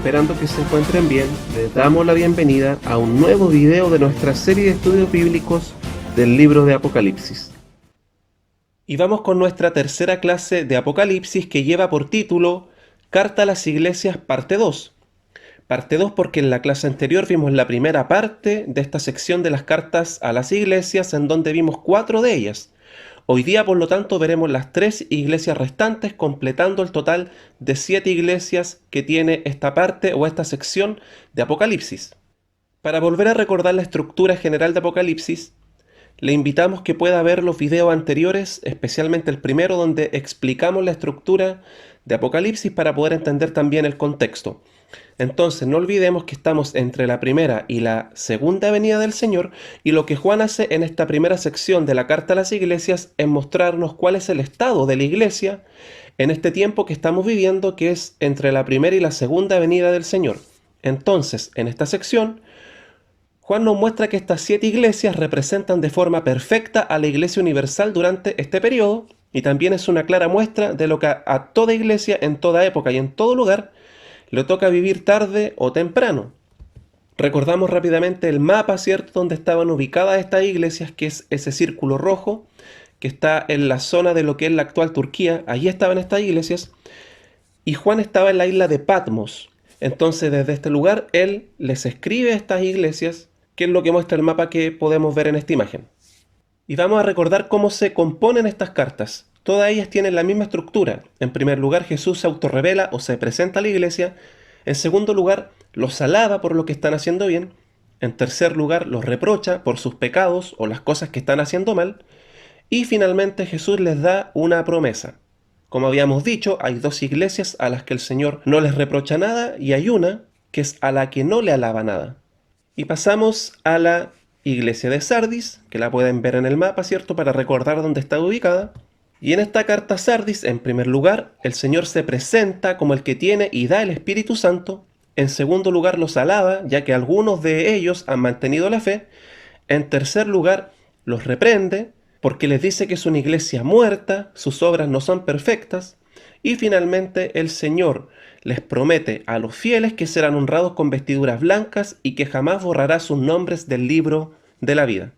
esperando que se encuentren bien, les damos la bienvenida a un nuevo video de nuestra serie de estudios bíblicos del libro de Apocalipsis. Y vamos con nuestra tercera clase de Apocalipsis que lleva por título Carta a las Iglesias parte 2. Parte 2 porque en la clase anterior vimos la primera parte de esta sección de las cartas a las iglesias en donde vimos 4 de ellas. Hoy día, por lo tanto, veremos las 3 iglesias restantes, completando el total de 7 iglesias que tiene esta parte o esta sección de Apocalipsis. Para volver a recordar la estructura general de Apocalipsis, le invitamos que pueda ver los videos anteriores, especialmente el primero, donde explicamos la estructura de Apocalipsis para poder entender también el contexto. Entonces, no olvidemos que estamos entre la primera y la segunda venida del Señor, y lo que Juan hace en esta primera sección de la carta a las iglesias es mostrarnos cuál es el estado de la iglesia en este tiempo que estamos viviendo, que es entre la primera y la segunda venida del Señor. Entonces, en esta sección, Juan nos muestra que estas 7 iglesias representan de forma perfecta a la iglesia universal durante este periodo, y también es una clara muestra de lo que a toda iglesia en toda época y en todo lugar le toca vivir tarde o temprano. Recordamos rápidamente el mapa, ¿cierto?, donde estaban ubicadas estas iglesias, que es ese círculo rojo que está en la zona de lo que es la actual Turquía. Allí estaban estas iglesias y Juan estaba en la isla de Patmos. Entonces, desde este lugar él les escribe a estas iglesias, que es lo que muestra el mapa que podemos ver en esta imagen. Y vamos a recordar cómo se componen estas cartas. Todas ellas tienen la misma estructura. En primer lugar, Jesús se autorrevela o se presenta a la iglesia. En segundo lugar, los alaba por lo que están haciendo bien. En tercer lugar, los reprocha por sus pecados o las cosas que están haciendo mal. Y finalmente Jesús les da una promesa. Como habíamos dicho, hay 2 iglesias a las que el Señor no les reprocha nada, y hay una que es a la que no le alaba nada. Y pasamos a la iglesia de Sardis, que la pueden ver en el mapa, ¿cierto?, para recordar dónde está ubicada. Y en esta carta a Sardis, en primer lugar, el Señor se presenta como el que tiene y da el Espíritu Santo. En segundo lugar, los alaba, ya que algunos de ellos han mantenido la fe. En tercer lugar, los reprende, porque les dice que es una iglesia muerta, sus obras no son perfectas. Y finalmente, el Señor les promete a los fieles que serán honrados con vestiduras blancas y que jamás borrará sus nombres del libro de la vida.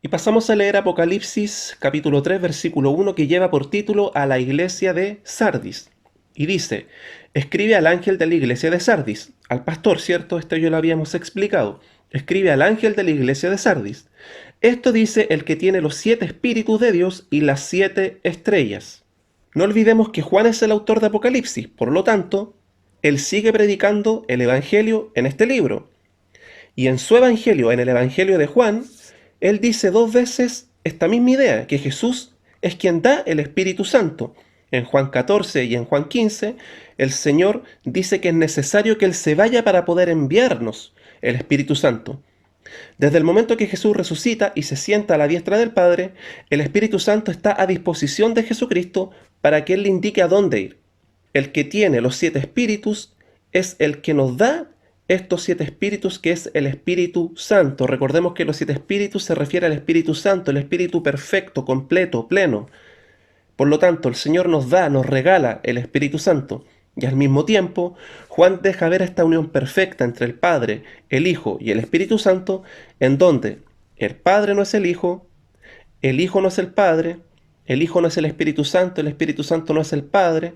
Y pasamos a leer Apocalipsis capítulo 3 versículo 1, que lleva por título a la iglesia de Sardis. Y dice: escribe al ángel de la iglesia de Sardis, al pastor, ¿cierto? Esto ya lo habíamos explicado. Escribe al ángel de la iglesia de Sardis. Esto dice el que tiene los 7 espíritus de Dios y las 7 estrellas. No olvidemos que Juan es el autor de Apocalipsis, por lo tanto, él sigue predicando el evangelio en este libro. Y en su evangelio, en el evangelio de Juan, él dice 2 veces esta misma idea, que Jesús es quien da el Espíritu Santo. En Juan 14 y en Juan 15, el Señor dice que es necesario que Él se vaya para poder enviarnos el Espíritu Santo. Desde el momento que Jesús resucita y se sienta a la diestra del Padre, el Espíritu Santo está a disposición de Jesucristo para que Él le indique a dónde ir. El que tiene los 7 espíritus es el que nos da estos 7 espíritus, que es el Espíritu Santo. Recordemos que los 7 espíritus se refiere al Espíritu Santo, el Espíritu perfecto, completo, pleno. Por lo tanto, el Señor nos da, nos regala el Espíritu Santo. Y al mismo tiempo, Juan deja ver esta unión perfecta entre el Padre, el Hijo y el Espíritu Santo, en donde el Padre no es el Hijo no es el Padre, el Hijo no es el Espíritu Santo no es el Padre,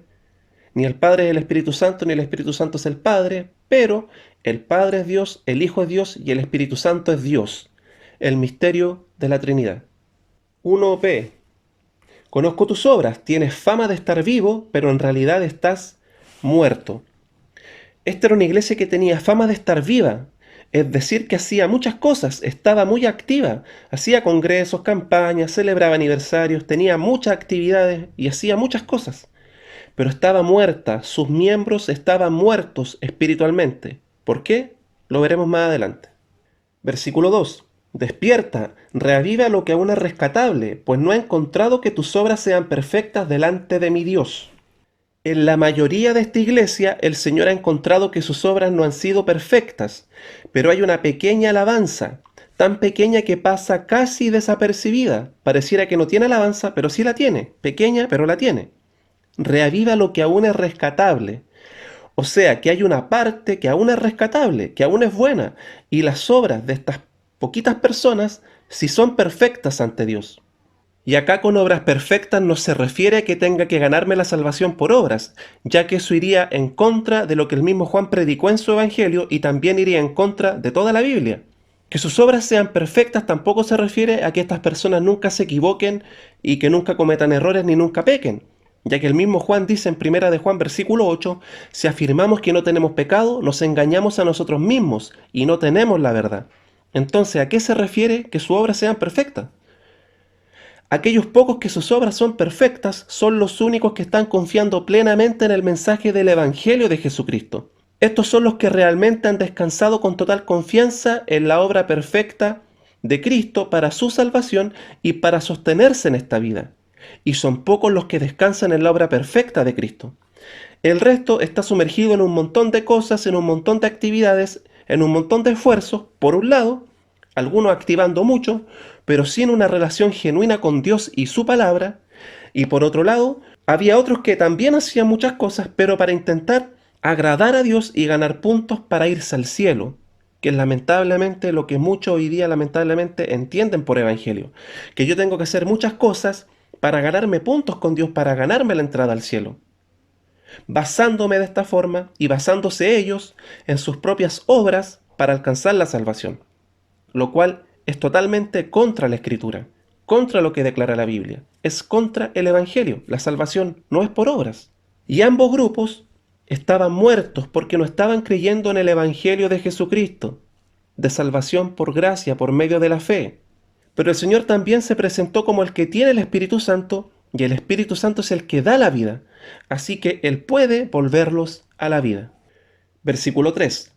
ni el Padre es el Espíritu Santo, ni el Espíritu Santo es el Padre, pero el Padre es Dios, el Hijo es Dios y el Espíritu Santo es Dios, el misterio de la Trinidad. 1b. Conozco tus obras, tienes fama de estar vivo, pero en realidad estás muerto. Esta era una iglesia que tenía fama de estar viva, es decir, que hacía muchas cosas, estaba muy activa, hacía congresos, campañas, celebraba aniversarios, tenía muchas actividades y hacía muchas cosas. Pero estaba muerta, sus miembros estaban muertos espiritualmente. ¿Por qué? Lo veremos más adelante. Versículo 2. Despierta, reaviva lo que aún es rescatable, pues no he encontrado que tus obras sean perfectas delante de mi Dios. En la mayoría de esta iglesia, el Señor ha encontrado que sus obras no han sido perfectas, pero hay una pequeña alabanza, tan pequeña que pasa casi desapercibida. Pareciera que no tiene alabanza, pero sí la tiene. Pequeña, pero la tiene. Reaviva lo que aún es rescatable. O sea, que hay una parte que aún es rescatable, que aún es buena, y las obras de estas poquitas personas sí son perfectas ante Dios. Y acá con obras perfectas no se refiere a que tenga que ganarme la salvación por obras, ya que eso iría en contra de lo que el mismo Juan predicó en su evangelio y también iría en contra de toda la Biblia. Que sus obras sean perfectas tampoco se refiere a que estas personas nunca se equivoquen y que nunca cometan errores ni nunca pequen, ya que el mismo Juan dice en Primera de Juan versículo 8, si afirmamos que no tenemos pecado, nos engañamos a nosotros mismos y no tenemos la verdad. Entonces, ¿a qué se refiere que sus obras sean perfectas? Aquellos pocos que sus obras son perfectas son los únicos que están confiando plenamente en el mensaje del Evangelio de Jesucristo. Estos son los que realmente han descansado con total confianza en la obra perfecta de Cristo para su salvación y para sostenerse en esta vida. Y son pocos los que descansan en la obra perfecta de Cristo. El resto está sumergido en un montón de cosas, en un montón de actividades, en un montón de esfuerzos, por un lado, algunos activando mucho, pero sin una relación genuina con Dios y su palabra, y por otro lado, había otros que también hacían muchas cosas, pero para intentar agradar a Dios y ganar puntos para irse al cielo, que es lamentablemente lo que muchos hoy día lamentablemente entienden por evangelio, que yo tengo que hacer muchas cosas para ganarme puntos con Dios, para ganarme la entrada al cielo, basándome de esta forma y basándose ellos en sus propias obras para alcanzar la salvación, lo cual es totalmente contra la Escritura, contra lo que declara la Biblia, es contra el Evangelio. La salvación no es por obras. Y ambos grupos estaban muertos porque no estaban creyendo en el Evangelio de Jesucristo, de salvación por gracia, por medio de la fe. Pero el Señor también se presentó como el que tiene el Espíritu Santo, y el Espíritu Santo es el que da la vida, así que Él puede volverlos a la vida. Versículo 3.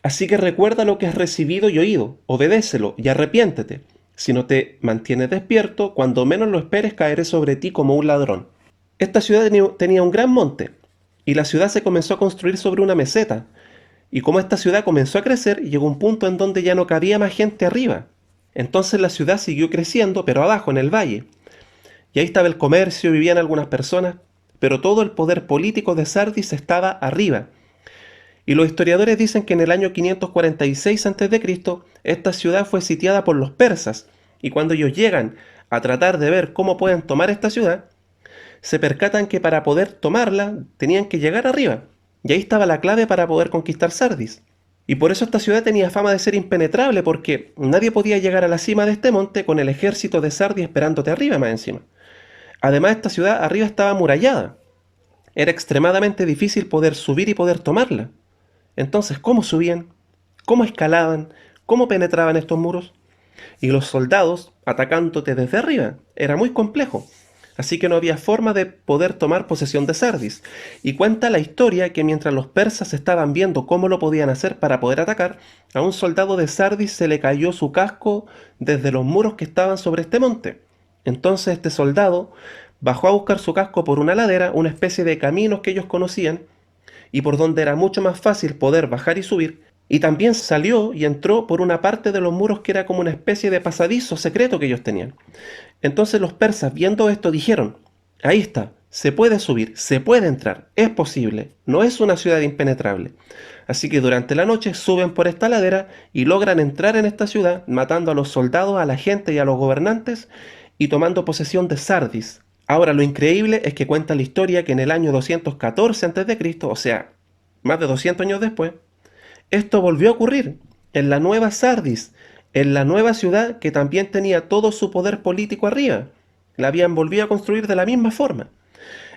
Así que recuerda lo que has recibido y oído, obedécelo y arrepiéntete. Si no te mantienes despierto, cuando menos lo esperes caeré sobre ti como un ladrón. Esta ciudad tenía un gran monte, y la ciudad se comenzó a construir sobre una meseta. Y como esta ciudad comenzó a crecer, llegó un punto en donde ya no cabía más gente arriba. Entonces la ciudad siguió creciendo, pero abajo, en el valle. Y ahí estaba el comercio, vivían algunas personas, pero todo el poder político de Sardis estaba arriba. Y los historiadores dicen que en el año 546 a.C. esta ciudad fue sitiada por los persas, y cuando ellos llegan a tratar de ver cómo pueden tomar esta ciudad, se percatan que para poder tomarla tenían que llegar arriba, y ahí estaba la clave para poder conquistar Sardis. Y por eso esta ciudad tenía fama de ser impenetrable, porque nadie podía llegar a la cima de este monte con el ejército de Sardis esperándote arriba más encima. Además, esta ciudad arriba estaba amurallada. Era extremadamente difícil poder subir y poder tomarla. Entonces, ¿cómo subían? ¿Cómo escalaban? ¿Cómo penetraban estos muros? Y los soldados atacándote desde arriba. Era muy complejo. Así que no había forma de poder tomar posesión de Sardis. Y cuenta la historia que mientras los persas estaban viendo cómo lo podían hacer para poder atacar, a un soldado de Sardis se le cayó su casco desde los muros que estaban sobre este monte. Entonces este soldado bajó a buscar su casco por una ladera, una especie de caminos que ellos conocían, y por donde era mucho más fácil poder bajar y subir, y también salió y entró por una parte de los muros que era como una especie de pasadizo secreto que ellos tenían. Entonces los persas, viendo esto, dijeron, ahí está, se puede subir, se puede entrar, es posible, no es una ciudad impenetrable. Así que durante la noche suben por esta ladera y logran entrar en esta ciudad, matando a los soldados, a la gente y a los gobernantes, y tomando posesión de Sardis. Ahora, lo increíble es que cuenta la historia que en el año 214 a.C., o sea, más de 200 años después, esto volvió a ocurrir en la nueva Sardis, en la nueva ciudad que también tenía todo su poder político arriba. La habían volvido a construir de la misma forma.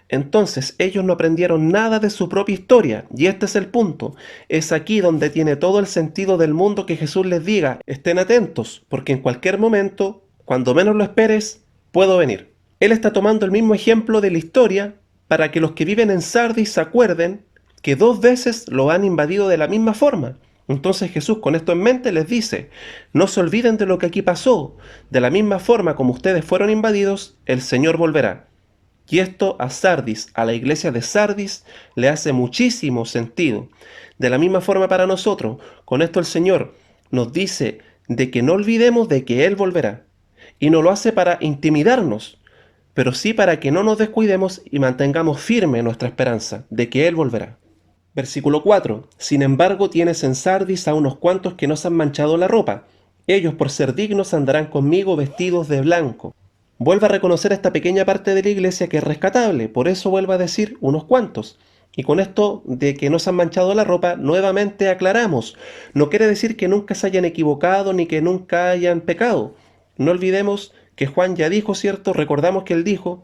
Entonces ellos no aprendieron nada de su propia historia, y este es el punto. Es aquí donde tiene todo el sentido del mundo que Jesús les diga, estén atentos, porque en cualquier momento, cuando menos lo esperes, puedo venir. Él está tomando el mismo ejemplo de la historia para que los que viven en Sardis se acuerden que 2 veces lo han invadido de la misma forma. Entonces Jesús, con esto en mente, les dice, no se olviden de lo que aquí pasó, de la misma forma como ustedes fueron invadidos, el Señor volverá. Y esto a Sardis, a la iglesia de Sardis, le hace muchísimo sentido. De la misma forma para nosotros, con esto el Señor nos dice de que no olvidemos de que Él volverá. Y no lo hace para intimidarnos, pero sí para que no nos descuidemos y mantengamos firme nuestra esperanza de que Él volverá. Versículo 4. Sin embargo, tienes en Sardis a unos cuantos que no se han manchado la ropa. Ellos, por ser dignos, andarán conmigo vestidos de blanco. Vuelve a reconocer esta pequeña parte de la iglesia que es rescatable, por eso vuelve a decir unos cuantos. Y con esto de que no se han manchado la ropa, nuevamente aclaramos. No quiere decir que nunca se hayan equivocado ni que nunca hayan pecado. No olvidemos que Juan ya dijo, ¿cierto? Recordamos que él dijo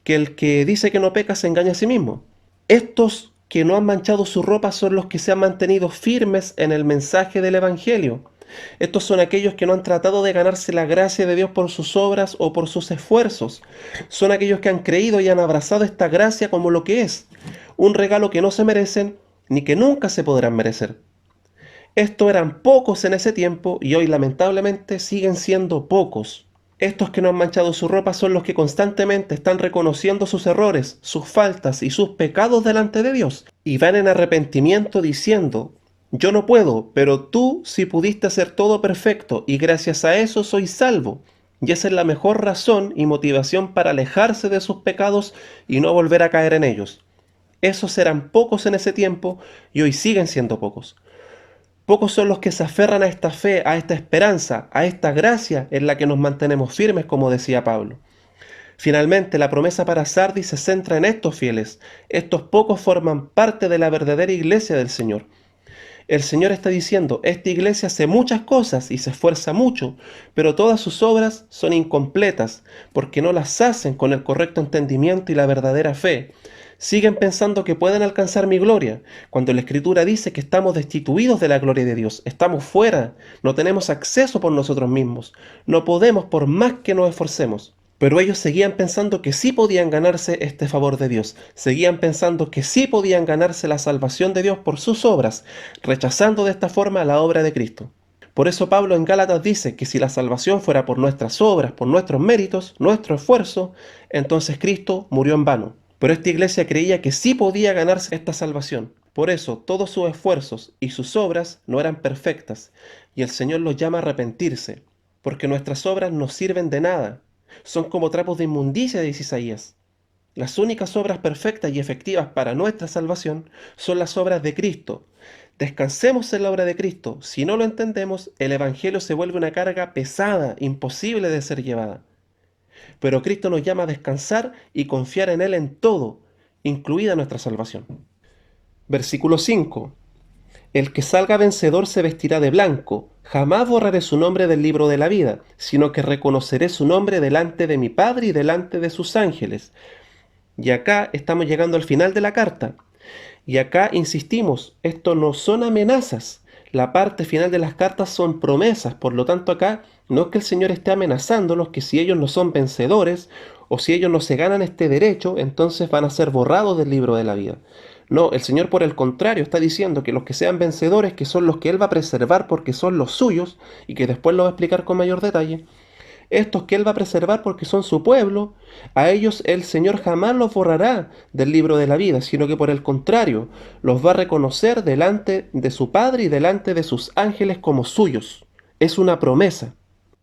que el que dice que no peca se engaña a sí mismo. Estos que no han manchado su ropa son los que se han mantenido firmes en el mensaje del Evangelio. Estos son aquellos que no han tratado de ganarse la gracia de Dios por sus obras o por sus esfuerzos. Son aquellos que han creído y han abrazado esta gracia como lo que es, un regalo que no se merecen ni que nunca se podrán merecer. Estos eran pocos en ese tiempo y hoy lamentablemente siguen siendo pocos. Estos que no han manchado su ropa son los que constantemente están reconociendo sus errores, sus faltas y sus pecados delante de Dios y van en arrepentimiento diciendo: yo no puedo, pero tú sí pudiste hacer todo perfecto y gracias a eso soy salvo. Y esa es la mejor razón y motivación para alejarse de sus pecados y no volver a caer en ellos. Esos eran pocos en ese tiempo y hoy siguen siendo pocos. Pocos son los que se aferran a esta fe, a esta esperanza, a esta gracia en la que nos mantenemos firmes, como decía Pablo. Finalmente, la promesa para Sardis se centra en estos fieles. Estos pocos forman parte de la verdadera iglesia del Señor. El Señor está diciendo: esta iglesia hace muchas cosas y se esfuerza mucho, pero todas sus obras son incompletas, porque no las hacen con el correcto entendimiento y la verdadera fe. Siguen pensando que pueden alcanzar mi gloria, cuando la Escritura dice que estamos destituidos de la gloria de Dios, estamos fuera, no tenemos acceso por nosotros mismos, no podemos por más que nos esforcemos. Pero ellos seguían pensando que sí podían ganarse este favor de Dios, seguían pensando que sí podían ganarse la salvación de Dios por sus obras, rechazando de esta forma la obra de Cristo. Por eso Pablo en Gálatas dice que si la salvación fuera por nuestras obras, por nuestros méritos, nuestro esfuerzo, entonces Cristo murió en vano. Pero esta iglesia creía que sí podía ganarse esta salvación. Por eso todos sus esfuerzos y sus obras no eran perfectas, y el Señor los llama a arrepentirse, porque nuestras obras no sirven de nada. Son como trapos de inmundicia, dice Isaías. Las únicas obras perfectas y efectivas para nuestra salvación son las obras de Cristo. Descansemos en la obra de Cristo. Si no lo entendemos, el Evangelio se vuelve una carga pesada, imposible de ser llevada. Pero Cristo nos llama a descansar y confiar en Él en todo, incluida nuestra salvación. Versículo 5. El que salga vencedor se vestirá de blanco. Jamás borraré su nombre del libro de la vida, sino que reconoceré su nombre delante de mi Padre y delante de sus ángeles. Y acá estamos llegando al final de la carta. Y acá insistimos, esto no son amenazas. La parte final de las cartas son promesas. Por lo tanto, acá no es que el Señor esté amenazándolos que si ellos no son vencedores o si ellos no se ganan este derecho, entonces van a ser borrados del libro de la vida. No, el Señor por el contrario está diciendo que los que sean vencedores, que son los que Él va a preservar porque son los suyos, y que después lo va a explicar con mayor detalle, estos que Él va a preservar porque son su pueblo, a ellos el Señor jamás los borrará del libro de la vida, sino que por el contrario, los va a reconocer delante de su Padre y delante de sus ángeles como suyos. Es una promesa.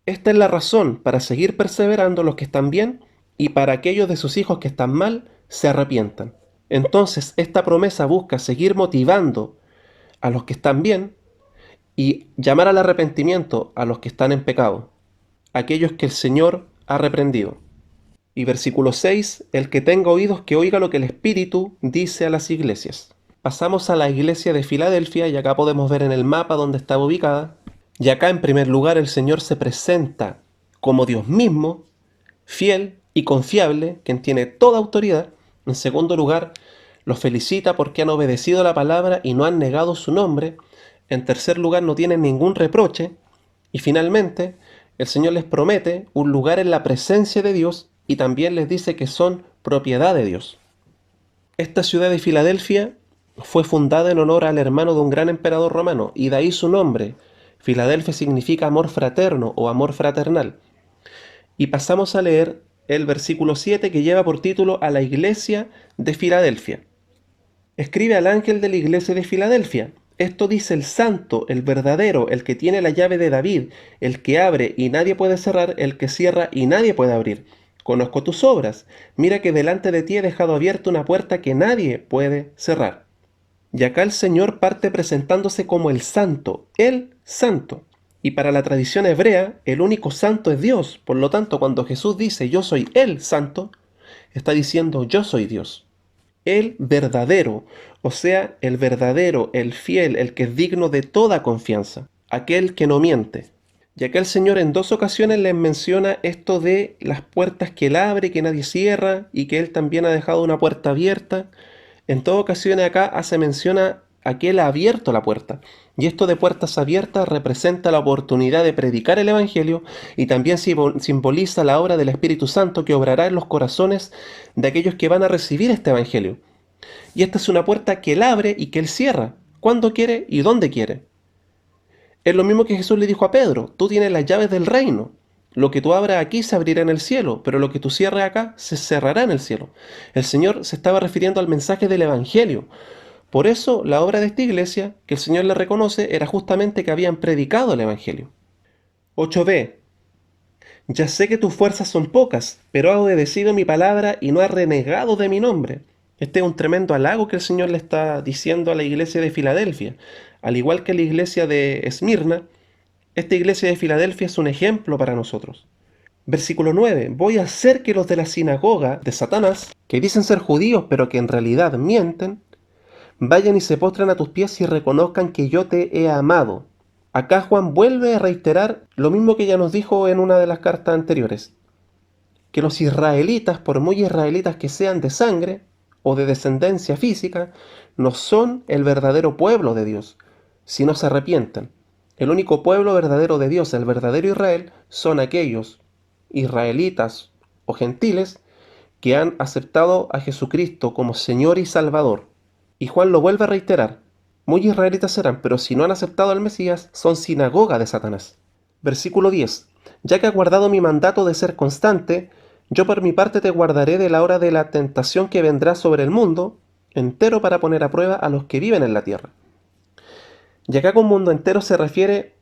Esta es la razón para seguir perseverando los que están bien y para aquellos de sus hijos que están mal se arrepientan. Entonces, esta promesa busca seguir motivando a los que están bien y llamar al arrepentimiento a los que están en pecado, aquellos que el Señor ha reprendido. Y versículo 6, el que tenga oídos que oiga lo que el Espíritu dice a las iglesias. Pasamos a la iglesia de Filadelfia y acá podemos ver en el mapa donde estaba ubicada. Y acá en primer lugar el Señor se presenta como Dios mismo, fiel y confiable, quien tiene toda autoridad. En segundo lugar, los felicita porque han obedecido la palabra y no han negado su nombre. En tercer lugar, no tienen ningún reproche. Y finalmente, el Señor les promete un lugar en la presencia de Dios y también les dice que son propiedad de Dios. Esta ciudad de Filadelfia fue fundada en honor al hermano de un gran emperador romano y de ahí su nombre. Filadelfia significa amor fraterno o amor fraternal. Y pasamos a leer el versículo 7 que lleva por título a la iglesia de Filadelfia. Escribe al ángel de la iglesia de Filadelfia. Esto dice el santo, el verdadero, el que tiene la llave de David, el que abre y nadie puede cerrar, el que cierra y nadie puede abrir. Conozco tus obras. Mira que delante de ti he dejado abierta una puerta que nadie puede cerrar. Y acá el Señor parte presentándose como el santo. Y para la tradición hebrea, el único santo es Dios. Por lo tanto, cuando Jesús dice yo soy el santo, está diciendo yo soy Dios. El verdadero, o sea, el verdadero, el fiel, el que es digno de toda confianza, aquel que no miente. Y acá el Señor en 2 ocasiones les menciona esto de las puertas que Él abre, que nadie cierra, y que Él también ha dejado una puerta abierta. En todas ocasiones acá hace mención a que Él ha abierto la puerta. Y esto de puertas abiertas representa la oportunidad de predicar el Evangelio y también simboliza la obra del Espíritu Santo que obrará en los corazones de aquellos que van a recibir este Evangelio. Y esta es una puerta que Él abre y que Él cierra, cuando quiere y donde quiere. Es lo mismo que Jesús le dijo a Pedro, tú tienes las llaves del reino. Lo que tú abras aquí se abrirá en el cielo, pero lo que tú cierres acá se cerrará en el cielo. El Señor se estaba refiriendo al mensaje del Evangelio. Por eso la obra de esta iglesia, que el Señor le reconoce, era justamente que habían predicado el Evangelio. 8b. Ya sé que tus fuerzas son pocas, pero has obedecido mi palabra y no has renegado de mi nombre. Este es un tremendo halago que el Señor le está diciendo a la iglesia de Filadelfia. Al igual que la iglesia de Esmirna, esta iglesia de Filadelfia es un ejemplo para nosotros. Versículo 9. Voy a hacer que los de la sinagoga de Satanás, que dicen ser judíos pero que en realidad mienten, vayan y se postren a tus pies y reconozcan que yo te he amado. Acá Juan vuelve a reiterar lo mismo que ya nos dijo en una de las cartas anteriores, que los israelitas, por muy israelitas que sean de sangre o de descendencia física, no son el verdadero pueblo de Dios, si no se arrepienten. El único pueblo verdadero de Dios, el verdadero Israel, son aquellos israelitas o gentiles que han aceptado a Jesucristo como Señor y Salvador. Y Juan lo vuelve a reiterar. Muy israelitas serán, pero si no han aceptado al Mesías, son sinagoga de Satanás. Versículo 10. Ya que has guardado mi mandato de ser constante, yo por mi parte te guardaré de la hora de la tentación que vendrá sobre el mundo entero para poner a prueba a los que viven en la tierra. Y acá con mundo entero se refiere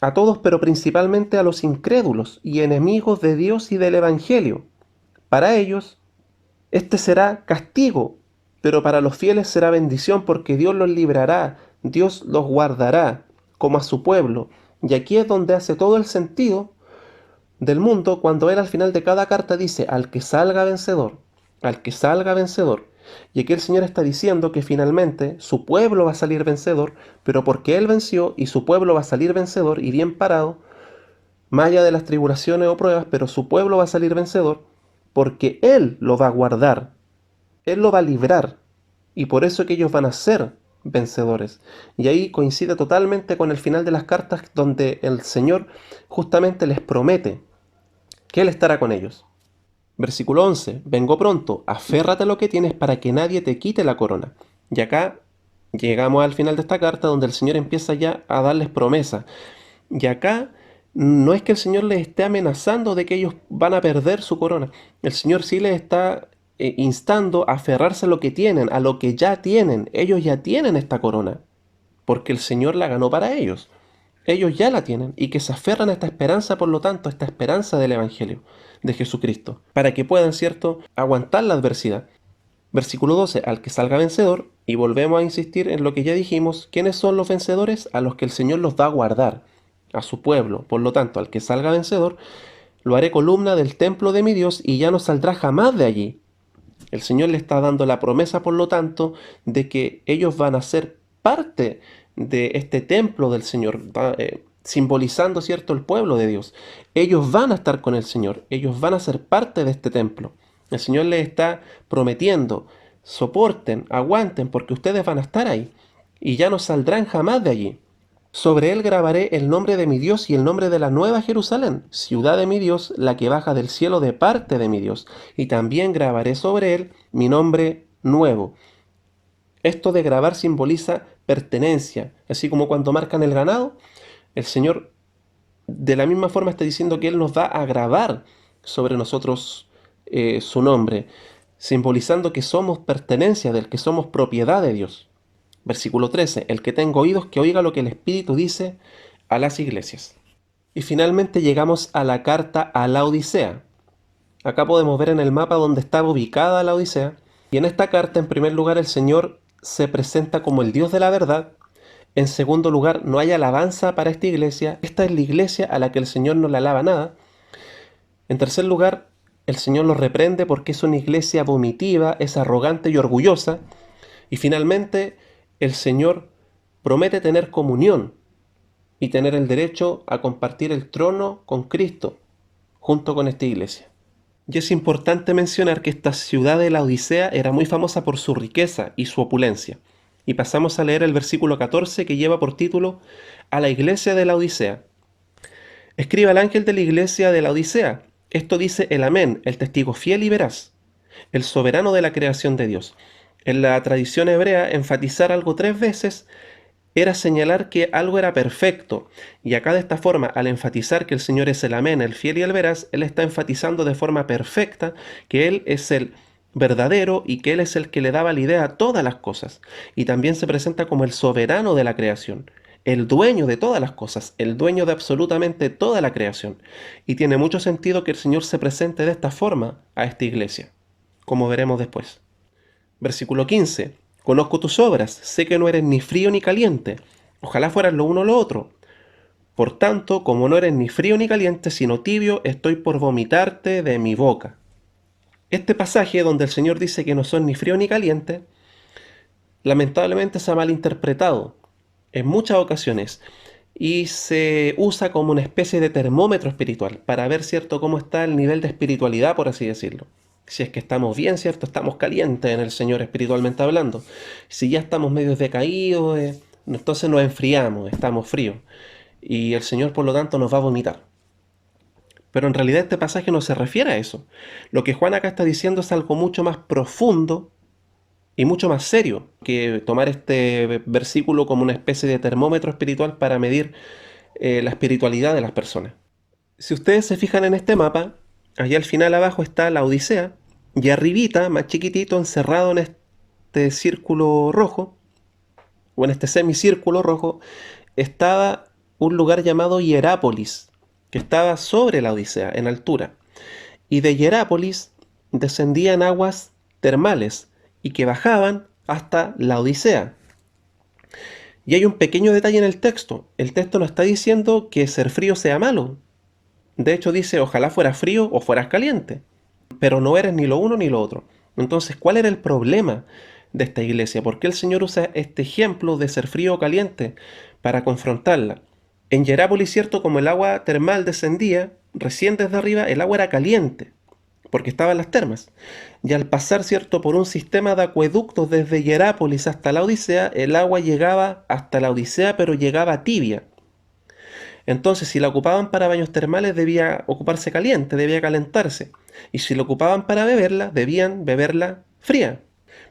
a todos, pero principalmente a los incrédulos y enemigos de Dios y del Evangelio. Para ellos, este será castigo, pero para los fieles será bendición porque Dios los librará, Dios los guardará como a su pueblo. Y aquí es donde hace todo el sentido del mundo cuando Él al final de cada carta dice al que salga vencedor, al que salga vencedor. Y aquí el Señor está diciendo que finalmente su pueblo va a salir vencedor, pero porque Él venció y su pueblo va a salir vencedor y bien parado, más allá de las tribulaciones o pruebas, pero su pueblo va a salir vencedor porque Él lo va a guardar, Él lo va a librar, y por eso que ellos van a ser vencedores. Y ahí coincide totalmente con el final de las cartas donde el Señor justamente les promete que Él estará con ellos. Versículo 11. Vengo pronto, aférrate a lo que tienes para que nadie te quite la corona. Y acá llegamos al final de esta carta donde el Señor empieza ya a darles promesa. Y acá no es que el Señor les esté amenazando de que ellos van a perder su corona. El Señor sí les está instando a aferrarse a lo que tienen, a lo que ya tienen. Ellos ya tienen esta corona, porque el Señor la ganó para ellos. Ellos ya la tienen y que se aferran a esta esperanza, por lo tanto, a esta esperanza del Evangelio de Jesucristo, para que puedan, ¿cierto?, aguantar la adversidad. Versículo 12, al que salga vencedor, y volvemos a insistir en lo que ya dijimos, ¿quiénes son los vencedores? A los que el Señor los va a guardar, a su pueblo. Por lo tanto, al que salga vencedor, lo haré columna del templo de mi Dios y ya no saldrá jamás de allí. El Señor le está dando la promesa, por lo tanto, de que ellos van a ser parte de este templo del Señor, simbolizando, ¿cierto?, el pueblo de Dios. Ellos van a estar con el Señor, ellos van a ser parte de este templo. El Señor les está prometiendo, soporten, aguanten, porque ustedes van a estar ahí y ya no saldrán jamás de allí. Sobre él grabaré el nombre de mi Dios y el nombre de la nueva Jerusalén, ciudad de mi Dios, la que baja del cielo de parte de mi Dios. Y también grabaré sobre él mi nombre nuevo. Esto de grabar simboliza pertenencia, así como cuando marcan el ganado, el Señor de la misma forma está diciendo que Él nos va a grabar sobre nosotros su nombre, simbolizando que somos pertenencia del, que somos propiedad de Dios. Versículo 13, el que tenga oídos que oiga lo que el Espíritu dice a las iglesias. Y finalmente llegamos a la carta a la Odisea. Acá podemos ver en el mapa donde estaba ubicada la Odisea. Y en esta carta, en primer lugar, el Señor se presenta como el Dios de la verdad. En segundo lugar, no hay alabanza para esta iglesia. Esta es la iglesia a la que el Señor no le alaba nada. En tercer lugar, el Señor los reprende porque es una iglesia vomitiva, es arrogante y orgullosa. Y finalmente, el Señor promete tener comunión y tener el derecho a compartir el trono con Cristo junto con esta iglesia. Y es importante mencionar que esta ciudad de la Odisea era muy famosa por su riqueza y su opulencia. Y pasamos a leer el versículo 14 que lleva por título A la iglesia de la Odisea. Escribe al ángel de la iglesia de la Odisea. Esto dice el Amén, el testigo fiel y veraz, el soberano de la creación de Dios. En la tradición hebrea, enfatizar algo 3 veces era señalar que algo era perfecto, y acá de esta forma, al enfatizar que el Señor es el Amén, el fiel y el veraz, Él está enfatizando de forma perfecta que Él es el verdadero y que Él es el que le da validez a todas las cosas, y también se presenta como el soberano de la creación, el dueño de todas las cosas, el dueño de absolutamente toda la creación, y tiene mucho sentido que el Señor se presente de esta forma a esta iglesia, como veremos después. Versículo 15. Conozco tus obras, sé que no eres ni frío ni caliente. Ojalá fueras lo uno o lo otro. Por tanto, como no eres ni frío ni caliente, sino tibio, estoy por vomitarte de mi boca. Este pasaje donde el Señor dice que no son ni frío ni caliente, lamentablemente se ha malinterpretado en muchas ocasiones y se usa como una especie de termómetro espiritual para ver, ¿cierto?, cómo está el nivel de espiritualidad, por así decirlo. Si es que estamos bien, ¿cierto? Estamos calientes en el Señor espiritualmente hablando. Si ya estamos medio decaídos, entonces nos enfriamos, estamos fríos. Y el Señor, por lo tanto, nos va a vomitar. Pero en realidad este pasaje no se refiere a eso. Lo que Juan acá está diciendo es algo mucho más profundo y mucho más serio que tomar este versículo como una especie de termómetro espiritual para medir la espiritualidad de las personas. Si ustedes se fijan en este mapa, allá al final abajo está la Odisea, y arribita, más chiquitito, encerrado en este círculo rojo, o en este semicírculo rojo, estaba un lugar llamado Hierápolis, que estaba sobre la Odisea, en altura. Y de Hierápolis descendían aguas termales, y que bajaban hasta la Odisea. Y hay un pequeño detalle en el texto. El texto no está diciendo que ser frío sea malo. De hecho dice, ojalá fueras frío o fueras caliente. Pero no eres ni lo uno ni lo otro. Entonces, ¿cuál era el problema de esta iglesia? ¿Por qué el Señor usa este ejemplo de ser frío o caliente para confrontarla? En Hierápolis, cierto, como el agua termal descendía, recién desde arriba el agua era caliente, porque estaban las termas. Y al pasar, cierto, por un sistema de acueductos desde Hierápolis hasta la Odisea, el agua llegaba hasta la Odisea, pero llegaba tibia. Entonces, si la ocupaban para baños termales, debía ocuparse caliente, debía calentarse. Y si la ocupaban para beberla, debían beberla fría.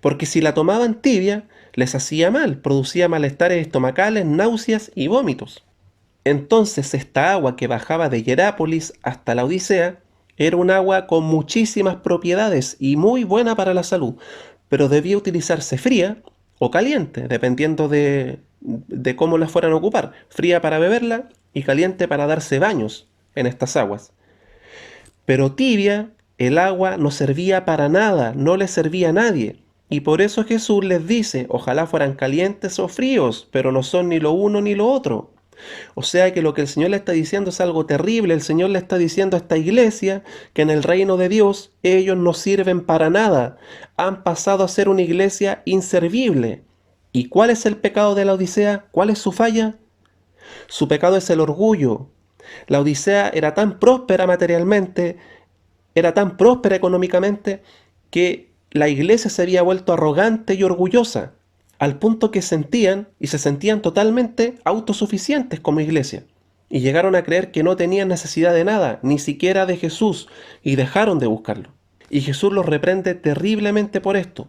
Porque si la tomaban tibia, les hacía mal, producía malestares estomacales, náuseas y vómitos. Entonces, esta agua que bajaba de Hierápolis hasta la Odisea era un agua con muchísimas propiedades y muy buena para la salud, pero debía utilizarse fría o caliente, dependiendo de cómo la fueran a ocupar. Fría para beberla y caliente para darse baños en estas aguas. Pero tibia, el agua no servía para nada, no le servía a nadie. Y por eso Jesús les dice, ojalá fueran calientes o fríos, pero no son ni lo uno ni lo otro. O sea que lo que el Señor le está diciendo es algo terrible. El Señor le está diciendo a esta iglesia que en el reino de Dios ellos no sirven para nada. Han pasado a ser una iglesia inservible. ¿Y cuál es el pecado de la Odisea? ¿Cuál es su falla? Su pecado es el orgullo. La Odisea era tan próspera materialmente, era tan próspera económicamente, que la iglesia se había vuelto arrogante y orgullosa, al punto que sentían y se sentían totalmente autosuficientes como iglesia. Y llegaron a creer que no tenían necesidad de nada, ni siquiera de Jesús, y dejaron de buscarlo. Y Jesús los reprende terriblemente por esto,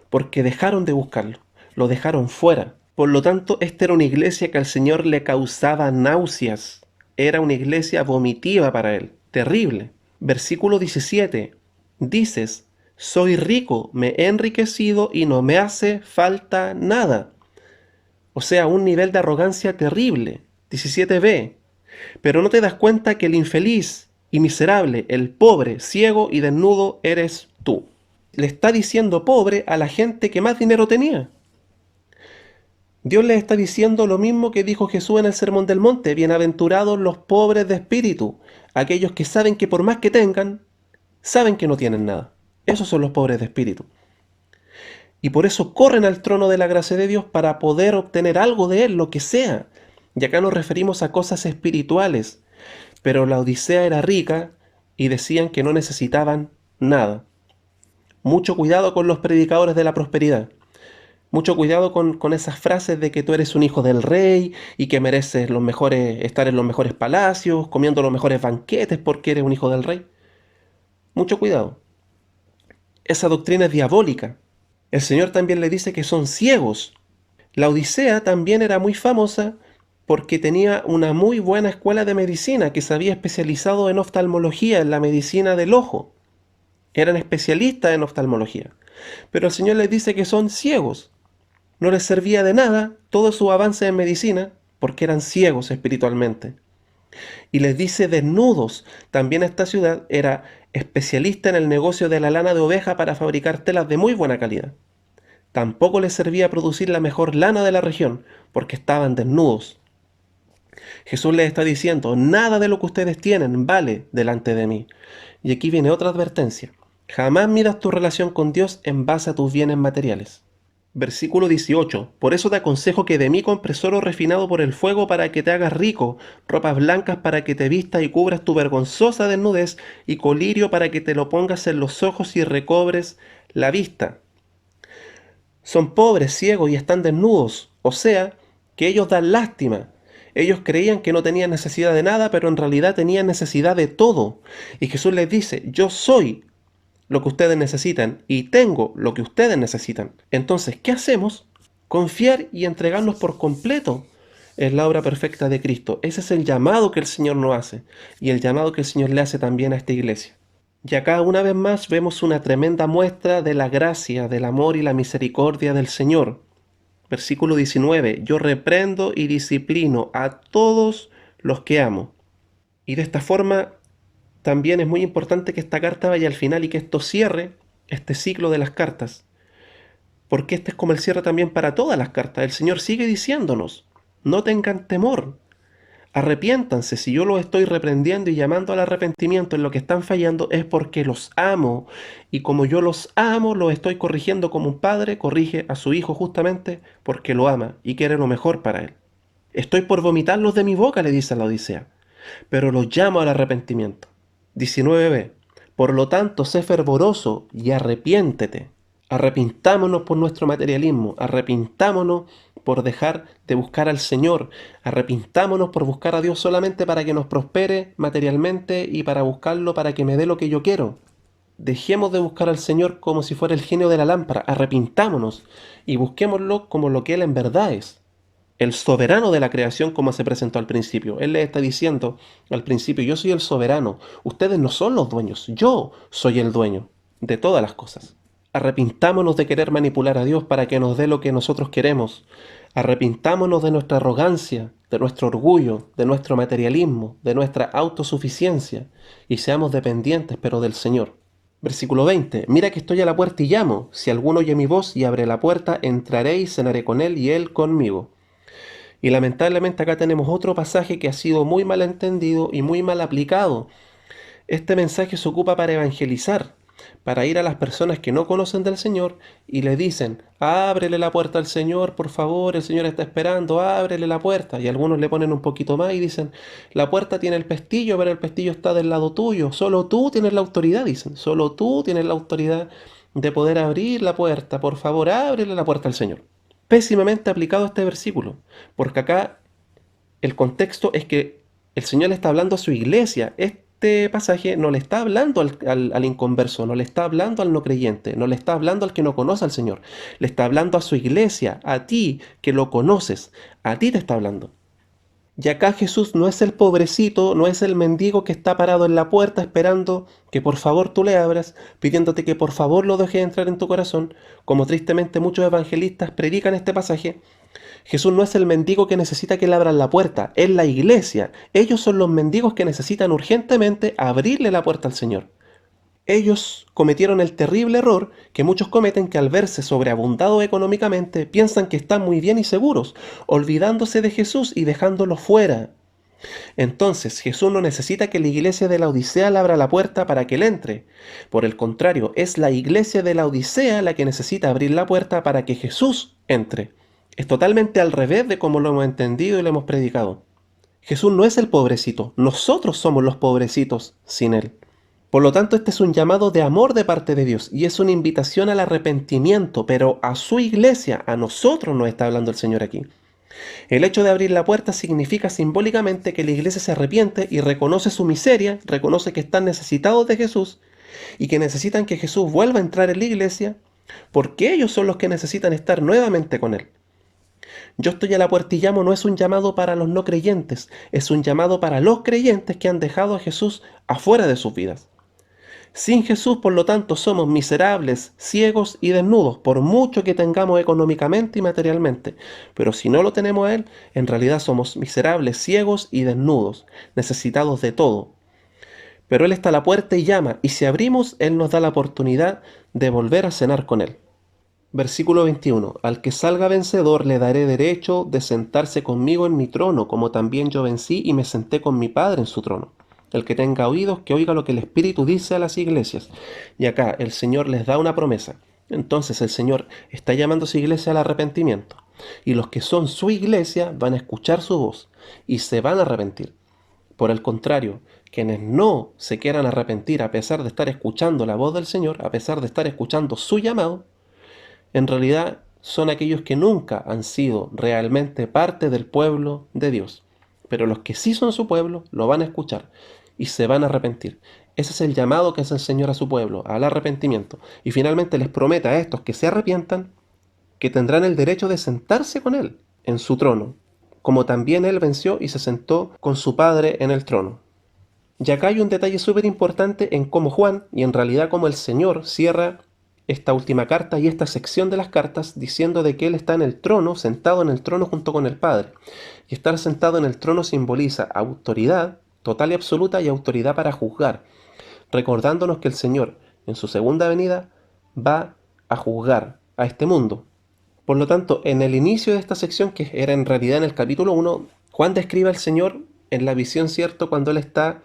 porque dejaron de buscarlo, lo dejaron fuera. Por lo tanto, esta era una iglesia que al Señor le causaba náuseas. Era una iglesia vomitiva para él, terrible. Versículo 17. Dices, soy rico, me he enriquecido y no me hace falta nada. O sea, un nivel de arrogancia terrible. 17b. Pero no te das cuenta que el infeliz y miserable, el pobre, ciego y desnudo eres tú. Le está diciendo pobre a la gente que más dinero tenía. Dios les está diciendo lo mismo que dijo Jesús en el Sermón del Monte: bienaventurados los pobres de espíritu, aquellos que saben que por más que tengan, saben que no tienen nada. Esos son los pobres de espíritu. Y por eso corren al trono de la gracia de Dios para poder obtener algo de Él, lo que sea. Y acá nos referimos a cosas espirituales. Pero la Odisea era rica y decían que no necesitaban nada. Mucho cuidado con los predicadores de la prosperidad. Mucho cuidado con esas frases de que tú eres un hijo del rey y que mereces estar en los mejores palacios, comiendo los mejores banquetes porque eres un hijo del rey. Mucho cuidado. Esa doctrina es diabólica. El Señor también le dice que son ciegos. La Odisea también era muy famosa porque tenía una muy buena escuela de medicina que se había especializado en oftalmología, en la medicina del ojo. Eran especialistas en oftalmología. Pero el Señor les dice que son ciegos. No les servía de nada todo su avance en medicina porque eran ciegos espiritualmente. Y les dice desnudos. También esta ciudad era especialista en el negocio de la lana de oveja para fabricar telas de muy buena calidad. Tampoco les servía producir la mejor lana de la región porque estaban desnudos. Jesús les está diciendo: nada de lo que ustedes tienen vale delante de mí. Y aquí viene otra advertencia: jamás midas tu relación con Dios en base a tus bienes materiales. Versículo 18. Por eso te aconsejo que de mí compres oro refinado por el fuego para que te hagas rico, ropas blancas para que te vistas y cubras tu vergonzosa desnudez, y colirio para que te lo pongas en los ojos y recobres la vista. Son pobres, ciegos y están desnudos, o sea, que ellos dan lástima. Ellos creían que no tenían necesidad de nada, pero en realidad tenían necesidad de todo. Y Jesús les dice: yo soy lo que ustedes necesitan y tengo lo que ustedes necesitan. Entonces, ¿qué hacemos? Confiar y entregarnos por completo en la obra perfecta de Cristo. Ese es el llamado que el Señor nos hace y el llamado que el Señor le hace también a esta iglesia. Y acá una vez más vemos una tremenda muestra de la gracia, del amor y la misericordia del Señor. Versículo 19. Yo reprendo y disciplino a todos los que amo. Y de esta forma también es muy importante que esta carta vaya al final y que esto cierre este ciclo de las cartas, porque este es como el cierre también para todas las cartas. El Señor sigue diciéndonos: no tengan temor, arrepiéntanse. Si yo los estoy reprendiendo y llamando al arrepentimiento en lo que están fallando, es porque los amo, y como yo los amo, los estoy corrigiendo como un padre corrige a su hijo, justamente porque lo ama y quiere lo mejor para él. Estoy por vomitarlos de mi boca, le dice a la Odisea, pero los llamo al arrepentimiento. 19b. Por lo tanto, sé fervoroso y arrepiéntete. Arrepintámonos por nuestro materialismo, arrepintámonos por dejar de buscar al Señor, arrepintámonos por buscar a Dios solamente para que nos prospere materialmente y para buscarlo para que me dé lo que yo quiero. Dejemos de buscar al Señor como si fuera el genio de la lámpara, arrepintámonos y busquémoslo como lo que Él en verdad es: el soberano de la creación, como se presentó al principio. Él les está diciendo al principio: yo soy el soberano, ustedes no son los dueños, yo soy el dueño de todas las cosas. Arrepintámonos de querer manipular a Dios para que nos dé lo que nosotros queremos. Arrepintámonos de nuestra arrogancia, de nuestro orgullo, de nuestro materialismo, de nuestra autosuficiencia, y seamos dependientes pero del Señor. Versículo 20. Mira que estoy a la puerta y llamo. Si alguno oye mi voz y abre la puerta, entraré y cenaré con él y él conmigo. Y lamentablemente acá tenemos otro pasaje que ha sido muy mal entendido y muy mal aplicado. Este mensaje se ocupa para evangelizar, para ir a las personas que no conocen del Señor y le dicen: ábrele la puerta al Señor, por favor, el Señor está esperando, ábrele la puerta. Y algunos le ponen un poquito más y dicen: la puerta tiene el pestillo, pero el pestillo está del lado tuyo, solo tú tienes la autoridad, dicen, solo tú tienes la autoridad de poder abrir la puerta, por favor, ábrele la puerta al Señor. Pésimamente aplicado este versículo, porque acá el contexto es que el Señor le está hablando a su iglesia. Este pasaje no le está hablando al inconverso, no le está hablando al no creyente, no le está hablando al que no conoce al Señor, le está hablando a su iglesia, a ti que lo conoces, a ti te está hablando. Y acá Jesús no es el pobrecito, no es el mendigo que está parado en la puerta esperando que por favor tú le abras, pidiéndote que por favor lo dejes entrar en tu corazón, como tristemente muchos evangelistas predican este pasaje. Jesús no es el mendigo que necesita que le abran la puerta, es la iglesia. Ellos son los mendigos que necesitan urgentemente abrirle la puerta al Señor. Ellos cometieron el terrible error que muchos cometen, que al verse sobreabundados económicamente piensan que están muy bien y seguros, olvidándose de Jesús y dejándolo fuera. Entonces Jesús no necesita que la iglesia de la Odisea le abra la puerta para que él entre. Por el contrario, es la iglesia de la Odisea la que necesita abrir la puerta para que Jesús entre. Es totalmente al revés de como lo hemos entendido y lo hemos predicado. Jesús no es el pobrecito, nosotros somos los pobrecitos sin él. Por lo tanto, este es un llamado de amor de parte de Dios y es una invitación al arrepentimiento, pero a su iglesia, a nosotros nos está hablando el Señor aquí. El hecho de abrir la puerta significa simbólicamente que la iglesia se arrepiente y reconoce su miseria, reconoce que están necesitados de Jesús y que necesitan que Jesús vuelva a entrar en la iglesia, porque ellos son los que necesitan estar nuevamente con Él. Yo estoy a la puerta y llamo no es un llamado para los no creyentes, es un llamado para los creyentes que han dejado a Jesús afuera de sus vidas. Sin Jesús, por lo tanto, somos miserables, ciegos y desnudos, por mucho que tengamos económicamente y materialmente. Pero si no lo tenemos a Él, en realidad somos miserables, ciegos y desnudos, necesitados de todo. Pero Él está a la puerta y llama, y si abrimos, Él nos da la oportunidad de volver a cenar con Él. Versículo 21. Al que salga vencedor le daré derecho de sentarse conmigo en mi trono, como también yo vencí y me senté con mi Padre en su trono. El que tenga oídos, que oiga lo que el Espíritu dice a las iglesias. Y acá el Señor les da una promesa. Entonces el Señor está llamando a su iglesia al arrepentimiento. Y los que son su iglesia van a escuchar su voz y se van a arrepentir. Por el contrario, quienes no se quieran arrepentir a pesar de estar escuchando la voz del Señor, a pesar de estar escuchando su llamado, en realidad son aquellos que nunca han sido realmente parte del pueblo de Dios. Pero los que sí son su pueblo lo van a escuchar y se van a arrepentir. Ese es el llamado que hace el Señor a su pueblo, al arrepentimiento. Y finalmente les promete a estos que se arrepientan que tendrán el derecho de sentarse con Él en su trono, como también Él venció y se sentó con su Padre en el trono. Y acá hay un detalle súper importante en cómo Juan, y en realidad como el Señor, cierra esta última carta y esta sección de las cartas diciendo de que Él está en el trono, sentado en el trono junto con el Padre. Y estar sentado en el trono simboliza autoridad total y absoluta y autoridad para juzgar, recordándonos que el Señor en su segunda venida va a juzgar a este mundo. Por lo tanto, en el inicio de esta sección, que era en realidad en el capítulo 1, Juan describe al Señor en la visión, ¿cierto?, cuando Él está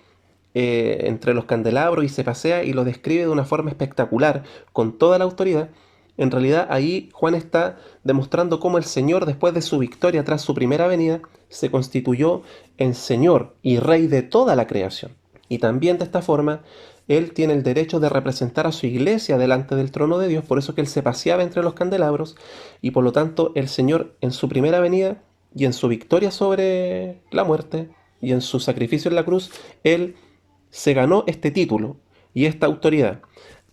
entre los candelabros y se pasea y lo describe de una forma espectacular, con toda la autoridad. En realidad ahí Juan está demostrando cómo el Señor, después de su victoria tras su primera venida, se constituyó en Señor y Rey de toda la creación. Y también de esta forma, Él tiene el derecho de representar a su iglesia delante del trono de Dios, por eso que Él se paseaba entre los candelabros, y por lo tanto el Señor en su primera venida y en su victoria sobre la muerte y en su sacrificio en la cruz, Él se ganó este título y esta autoridad.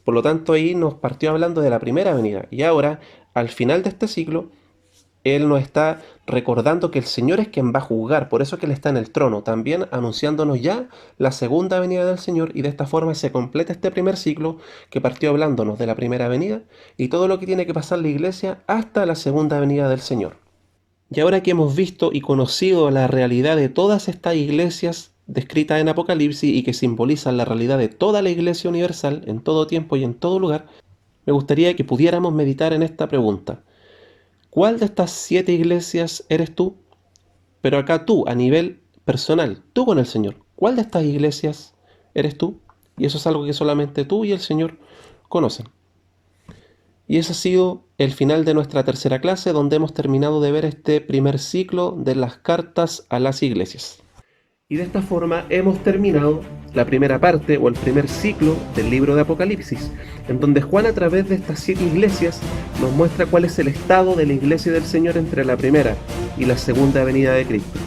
Por lo tanto, ahí nos partió hablando de la primera venida. Y ahora, al final de este ciclo, Él nos está recordando que el Señor es quien va a juzgar. Por eso que Él está en el trono, también anunciándonos ya la segunda venida del Señor. Y de esta forma se completa este primer ciclo que partió hablándonos de la primera venida y todo lo que tiene que pasar la iglesia hasta la segunda venida del Señor. Y ahora que hemos visto y conocido la realidad de todas estas iglesias descritas en Apocalipsis y que simbolizan la realidad de toda la iglesia universal en todo tiempo y en todo lugar, me gustaría que pudiéramos meditar en esta pregunta. ¿Cuál de estas 7 iglesias eres tú? Pero acá tú, a nivel personal, tú con el Señor, ¿cuál de estas iglesias eres tú? Y eso es algo que solamente tú y el Señor conocen. Y ese ha sido el final de nuestra tercera clase, donde hemos terminado de ver este primer ciclo de las cartas a las iglesias. Y de esta forma hemos terminado la primera parte o el primer ciclo del libro de Apocalipsis, en donde Juan, a través de estas 7 iglesias, nos muestra cuál es el estado de la iglesia del Señor entre la primera y la segunda venida de Cristo,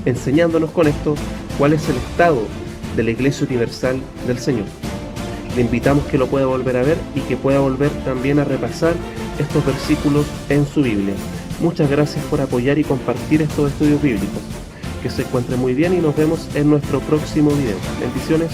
enseñándonos con esto cuál es el estado de la iglesia universal del Señor. Le invitamos que lo pueda volver a ver y que pueda volver también a repasar estos versículos en su Biblia. Muchas gracias por apoyar y compartir estos estudios bíblicos. Que se encuentren muy bien y nos vemos en nuestro próximo video. Bendiciones.